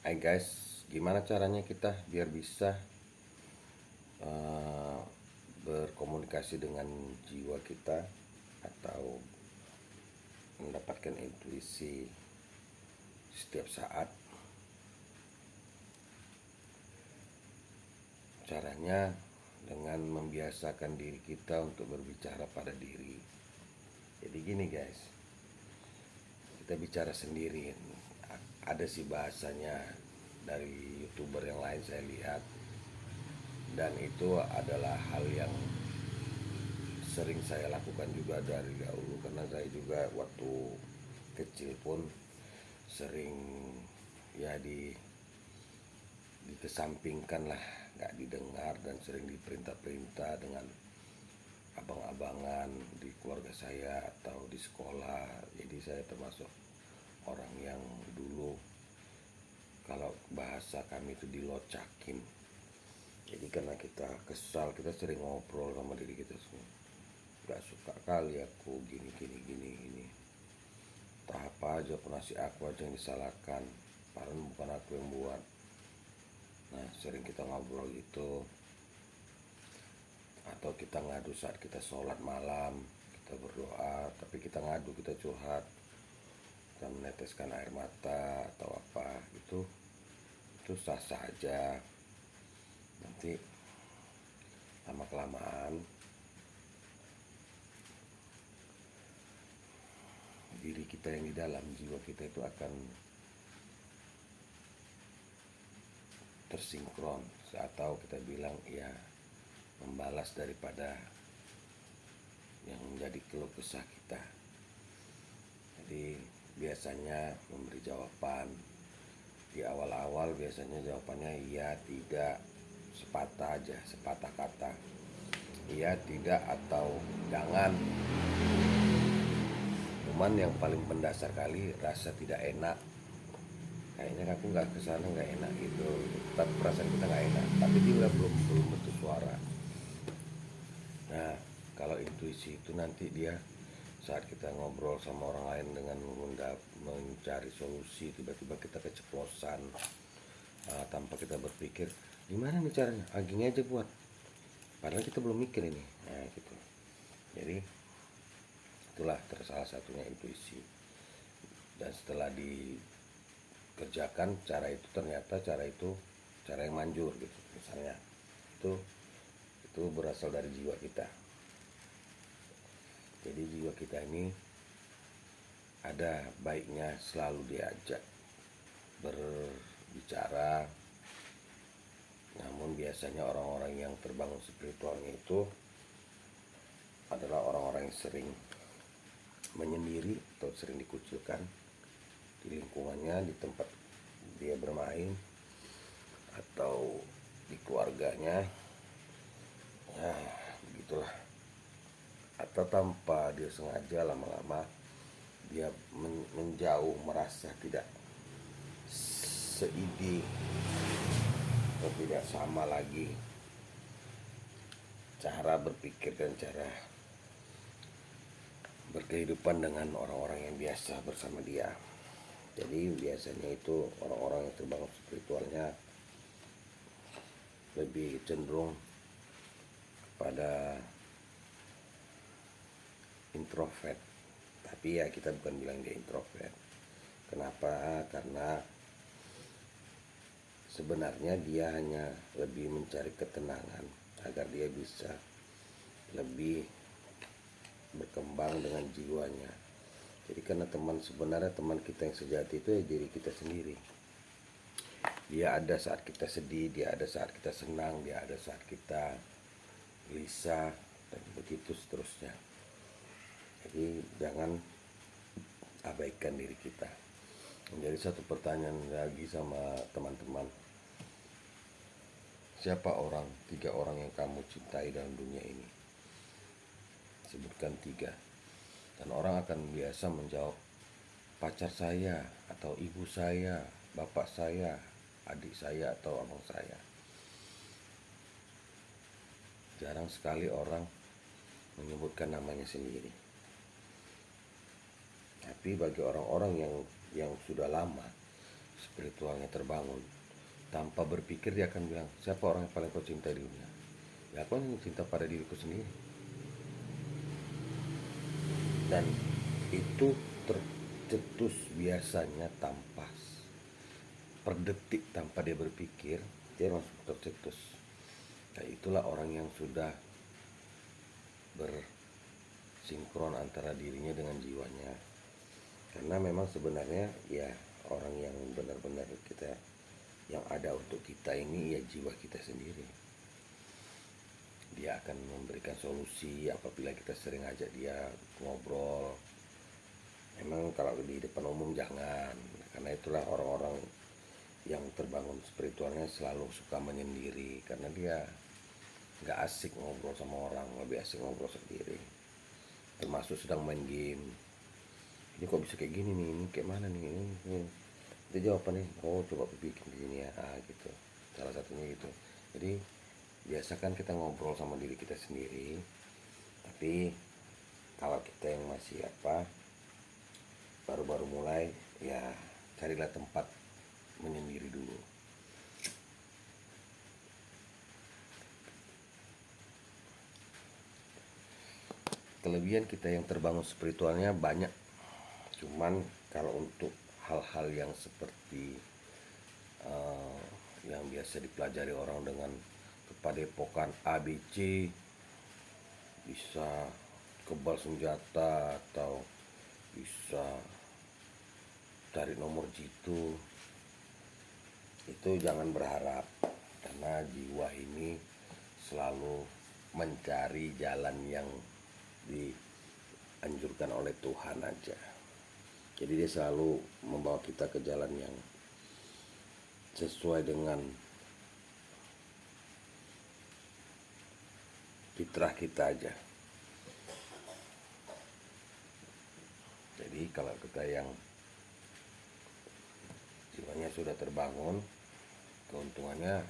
Hai guys, gimana caranya kita biar bisa eh, berkomunikasi dengan jiwa kita atau mendapatkan intuisi setiap saat? Caranya dengan membiasakan diri kita untuk berbicara pada diri. Jadi gini guys, kita bicara sendiri. Ada sih bahasanya dari YouTuber yang lain saya lihat, dan itu adalah hal yang sering saya lakukan juga dari dahulu, karena saya juga waktu kecil pun sering ya dikesampingkan lah, nggak didengar, dan sering diperintah-perintah dengan abang-abangan di keluarga saya atau di sekolah. Jadi saya termasuk orang yang dulu, kalau bahasa kami itu, dilocakin. Jadi karena kita kesal, kita sering ngobrol sama diri kita semua. Gak suka kali aku gini gini gini gini. Tak apa aja, penasi aku aja yang disalahkan, padahal bukan aku yang buat. Nah, sering kita ngobrol gitu. Atau kita ngadu saat kita sholat malam, kita berdoa, tapi kita ngadu, kita curhat, kita meneteskan air mata atau apa, itu sah sah aja. Nanti lama kelamaan diri kita yang di dalam, jiwa kita itu akan tersinkron, atau kita bilang ya, membalas daripada yang menjadi keluh kesah kita. Jadi biasanya memberi jawaban di awal-awal, biasanya jawabannya iya, tidak, sepatah aja, sepatah kata, iya, tidak, atau jangan. Cuman yang paling mendasar kali, rasa tidak enak. Kayaknya aku nggak kesana, nggak enak gitu. Tapi perasaan kita nggak enak, tapi dia belum bentuk suara. Nah, kalau intuisi itu nanti dia saat kita ngobrol sama orang lain dengan mencari solusi, tiba-tiba kita keceplosan, tanpa kita berpikir gimana nih caranya, gini aja buat, padahal kita belum mikir ini. Nah gitu. Jadi itulah salah satunya intuisi. Dan setelah dikerjakan cara itu, ternyata cara yang manjur gitu misalnya, itu berasal dari jiwa kita. Jadi jiwa kita ini ada baiknya selalu diajak berbicara. Namun biasanya orang-orang yang terbangun spiritualnya itu adalah orang-orang yang sering menyendiri atau sering dikucilkan di lingkungannya, di tempat dia bermain, atau di keluarganya. Ya begitulah. Atau tanpa dia sengaja, lama-lama dia menjauh, merasa tidak seidi atau tidak sama lagi cara berpikir dan cara berkehidupan dengan orang-orang yang biasa bersama dia. Jadi biasanya itu orang-orang yang terbangun spiritualnya lebih cenderung pada introvert. Tapi ya kita bukan bilang dia introvert. Kenapa? Karena sebenarnya dia hanya lebih mencari ketenangan agar dia bisa lebih berkembang dengan jiwanya. Jadi karena sebenarnya teman kita yang sejati itu ya diri kita sendiri. Dia ada saat kita sedih, dia ada saat kita senang, dia ada saat kita gelisah, dan begitu seterusnya. Jadi jangan abaikan diri kita. Menjadi satu pertanyaan lagi sama teman-teman, siapa tiga orang yang kamu cintai dalam dunia ini? Sebutkan tiga. Dan orang akan biasa menjawab, pacar saya, atau ibu saya, bapak saya, adik saya, atau abang saya. Jarang sekali orang menyebutkan namanya sendiri. Tapi bagi orang-orang yang sudah lama spiritualnya terbangun, tanpa berpikir dia akan bilang, siapa orang yang paling kau cintai di dunia? Ya aku yang cinta pada diriku sendiri. Dan itu tercetus biasanya tanpa per detik, tanpa dia berpikir, dia langsung tercetus. Nah itulah orang yang sudah bersinkron antara dirinya dengan jiwanya. Karena memang sebenarnya ya orang yang benar-benar kita, yang ada untuk kita ini ya jiwa kita sendiri. Dia akan memberikan solusi apabila kita sering ajak dia ngobrol. Memang kalau di depan umum jangan, karena itulah orang-orang yang terbangun spiritualnya selalu suka menyendiri, karena dia nggak asik ngobrol sama orang, lebih asik ngobrol sendiri. Termasuk sedang main game, ini kok bisa kayak gini nih, ini kayak mana nih, ini. Itu jawabannya, oh coba bikin di sini ya, gitu. Salah satunya gitu. Jadi biasakan kita ngobrol sama diri kita sendiri. Tapi kalau kita yang masih baru-baru mulai, ya carilah tempat menyendiri dulu. Kelebihan kita yang terbangun spiritualnya banyak, cuman kalau untuk hal-hal yang seperti yang biasa dipelajari orang dengan kepadepokan ABC, bisa kebal senjata atau bisa cari nomor jitu, itu jangan berharap, karena jiwa ini selalu mencari jalan yang dianjurkan oleh Tuhan aja. Jadi dia selalu membawa kita ke jalan yang sesuai dengan fitrah kita aja. Jadi kalau kita yang jiwanya sudah terbangun, keuntungannya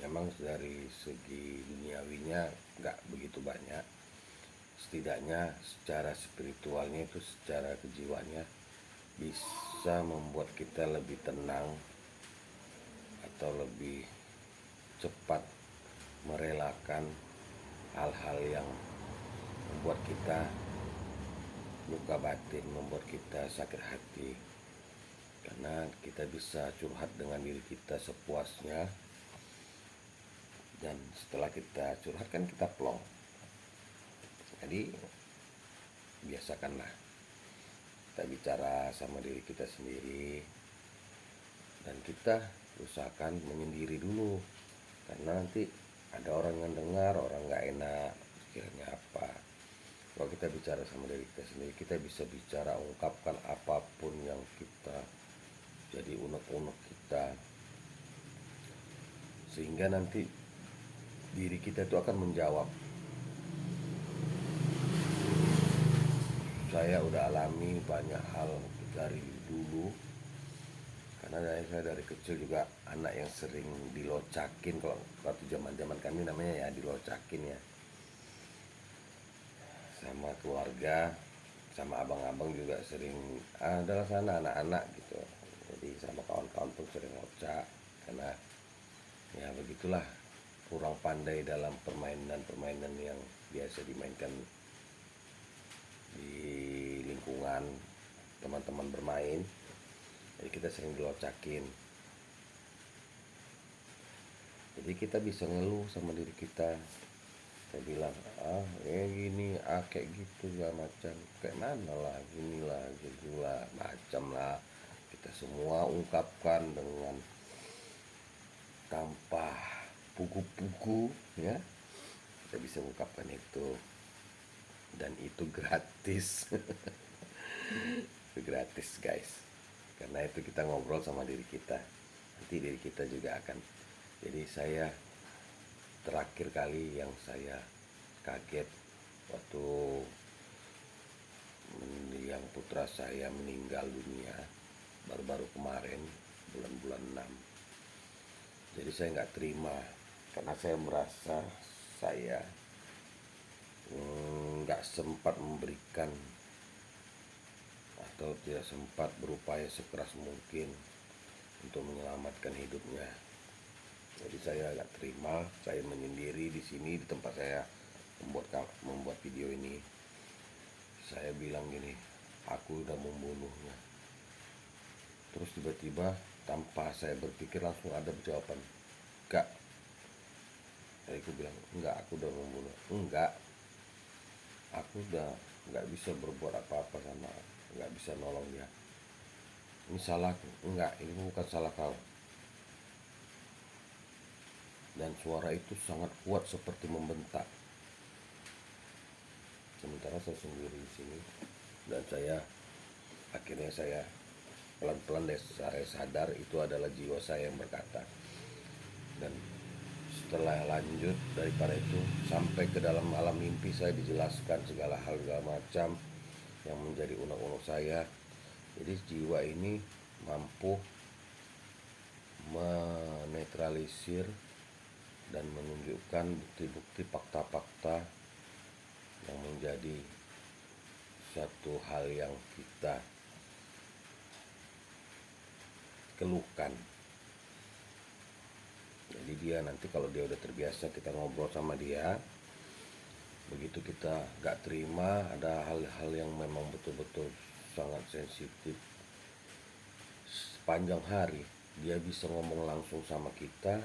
memang dari segi duniawinya nggak begitu banyak. Setidaknya secara spiritualnya itu, secara kejiwaannya bisa membuat kita lebih tenang atau lebih cepat merelakan hal-hal yang membuat kita luka batin, membuat kita sakit hati. Karena kita bisa curhat dengan diri kita sepuasnya, dan setelah kita curhat kan kita plong. Jadi biasakanlah kita bicara sama diri kita sendiri, dan kita usahakan menyendiri dulu, karena nanti ada orang yang dengar, orang nggak enak, pikirannya apa. Kalau kita bicara sama diri kita sendiri, kita bisa bicara, ungkapkan apapun yang kita jadi unek-unek kita, sehingga nanti diri kita itu akan menjawab. Saya udah alami banyak hal dari dulu, karena saya dari kecil juga anak yang sering dilocakin. Kalau waktu zaman kami namanya ya dilocakin ya, sama keluarga, sama abang-abang juga sering adalah sana anak-anak gitu. Jadi sama kawan-kawan pun sering locak, karena ya begitulah, kurang pandai dalam permainan-permainan yang biasa dimainkan di lingkungan teman-teman bermain. Jadi kita sering dilocakin. Jadi kita bisa ngeluh sama diri kita. Saya bilang, gini, kayak gitu ya, macam kayak mana lah, gini lah, gitu lah, macam lah. Kita semua ungkapkan dengan tanpa buku-buku ya. Kita bisa ungkapkan itu, dan itu gratis. Itu gratis guys, karena itu kita ngobrol sama diri kita, nanti diri kita juga akan. Jadi saya terakhir kali yang saya kaget waktu yang putra saya meninggal dunia baru-baru kemarin, bulan-bulan 6. Jadi saya nggak terima, karena saya merasa saya nggak sempat memberikan atau tidak sempat berupaya sekeras mungkin untuk menyelamatkan hidupnya. Jadi saya nggak terima, saya menyendiri di sini di tempat saya membuat video ini. Saya bilang gini, aku udah membunuhnya. Terus tiba-tiba tanpa saya berpikir langsung ada jawaban, enggak. Jadi aku bilang, enggak, aku udah membunuh. Enggak, aku udah nggak bisa berbuat apa-apa sama, nggak bisa nolong dia. Ini salahku. Enggak, ini bukan salah kau. Dan suara itu sangat kuat seperti membentak. Sementara saya sendiri di sini, dan akhirnya saya pelan-pelan saya sadar itu adalah jiwa saya yang berkata. Dan setelah lanjut daripada itu sampai ke dalam alam mimpi, saya dijelaskan segala hal segala macam yang menjadi unek-unek saya. Jadi jiwa ini mampu menetralisir dan menunjukkan bukti-bukti fakta-fakta yang menjadi satu hal yang kita keluhkan. Jadi dia nanti kalau dia udah terbiasa kita ngobrol sama dia, begitu kita gak terima ada hal-hal yang memang betul-betul sangat sensitif, sepanjang hari dia bisa ngomong langsung sama kita.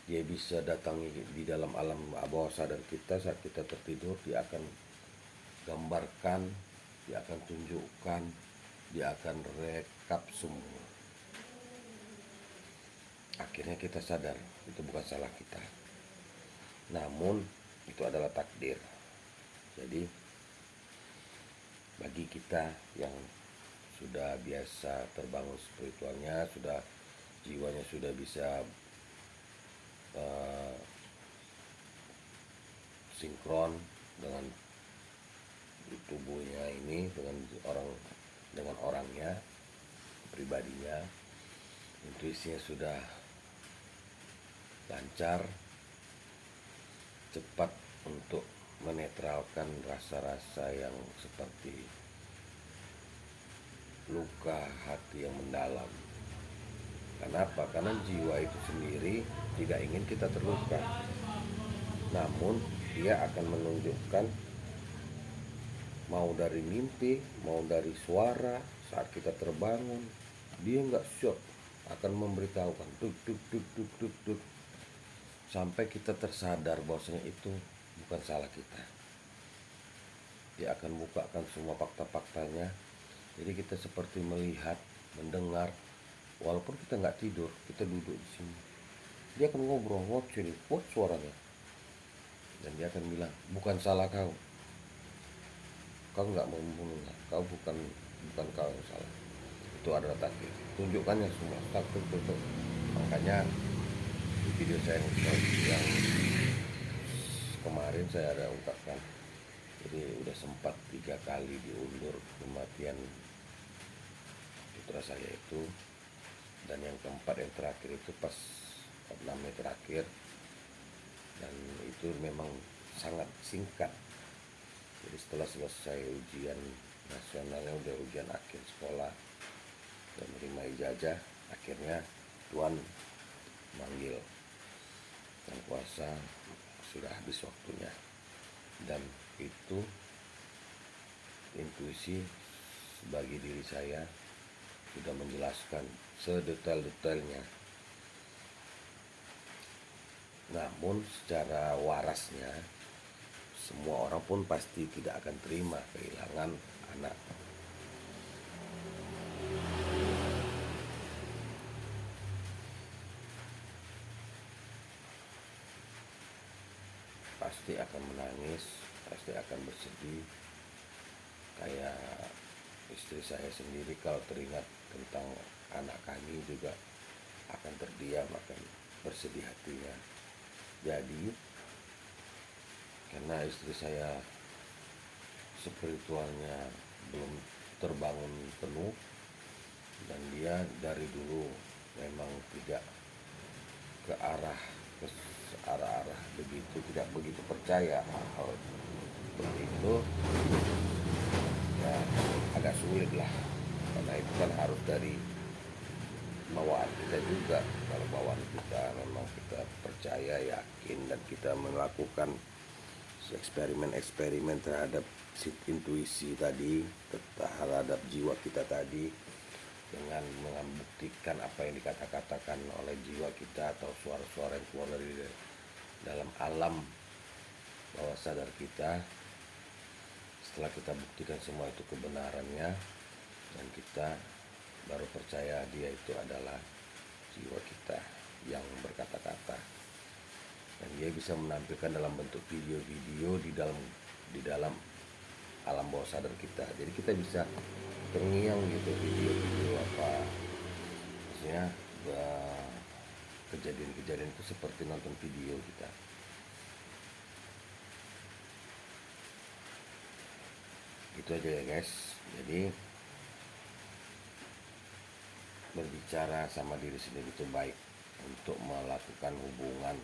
Dia bisa datangi di dalam alam bawah sadar kita saat kita tertidur. Dia akan gambarkan, dia akan tunjukkan, dia akan rekap semua. Akhirnya kita sadar itu bukan salah kita, namun itu adalah takdir. Jadi bagi kita yang sudah biasa terbangun spiritualnya, sudah jiwanya sudah bisa sinkron dengan tubuhnya ini, dengan orangnya, pribadinya, intuisinya sudah lancar, cepat untuk menetralkan rasa-rasa yang seperti luka hati yang mendalam. Kenapa? Karena jiwa itu sendiri tidak ingin kita terluka, namun dia akan menunjukkan, mau dari mimpi, mau dari suara saat kita terbangun, dia nggak shock, akan memberitahukan tuk, sampai kita tersadar bahwasanya itu bukan salah kita. Dia akan bukakan semua fakta-faktanya. Jadi kita seperti melihat, mendengar, walaupun kita nggak tidur, kita duduk di sini. Dia akan ngobrol, kuat suaranya, dan dia akan bilang, bukan salah kau, kau nggak mau membunuhnya, kau bukan kau yang salah, itu adalah takdir. Tunjukkannya semua, takdir. Makanya di video saya yang kemarin saya ada ungkapkan, jadi udah sempat 3 kali diundur kematian putra saya itu, dan yang keempat yang terakhir itu pas 6 terakhir, dan itu memang sangat singkat. Jadi setelah selesai ujian nasionalnya, udah ujian akhir sekolah dan menerima ijazah, akhirnya Tuhan manggil dan kuasa, sudah habis waktunya. Dan itu intuisi bagi diri saya sudah menjelaskan sedetail-detailnya. Namun secara warasnya, semua orang pun pasti tidak akan terima kehilangan anak. Pasti akan menangis, pasti akan bersedih. Kayak istri saya sendiri kalau teringat tentang anak kami juga akan terdiam, akan bersedih hatinya. Jadi karena istri saya spiritualnya belum terbangun penuh, dan dia dari dulu memang tidak ke arah begitu, tidak begitu percaya hal begitu, ya agak sulit lah, karena itu kan harus dari bawaan kita juga. Kalau bawaan kita memang kita percaya, yakin, dan kita melakukan eksperimen terhadap intuisi tadi, terhadap jiwa kita tadi, dengan membuktikan apa yang dikatakan oleh jiwa kita atau suara-suara yang keluar dari dalam alam bawah sadar kita. Setelah kita buktikan semua itu kebenarannya, dan kita baru percaya dia itu adalah jiwa kita yang berkata-kata, dan dia bisa menampilkan dalam bentuk video-video di dalam alam bawah sadar kita. Jadi kita bisa terngiang gitu, video-video apa, maksudnya kejadian-kejadian itu seperti nonton video kita. Itu aja ya guys. Jadi berbicara sama diri sendiri itu baik untuk melakukan hubungan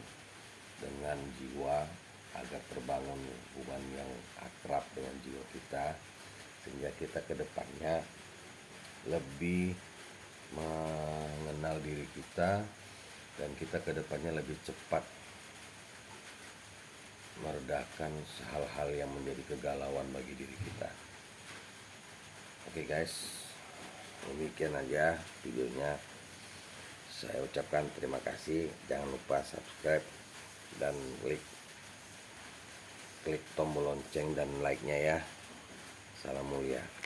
dengan jiwa, agar terbangun hubungan yang akrab dengan jiwa kita, sehingga kita ke depannya lebih mengenal diri kita, dan kita ke depannya lebih cepat meredakan hal-hal yang menjadi kegalauan bagi diri kita. Oke guys, demikian aja videonya. Saya ucapkan terima kasih. Jangan lupa subscribe dan klik tombol lonceng dan like-nya ya. Salam mulia.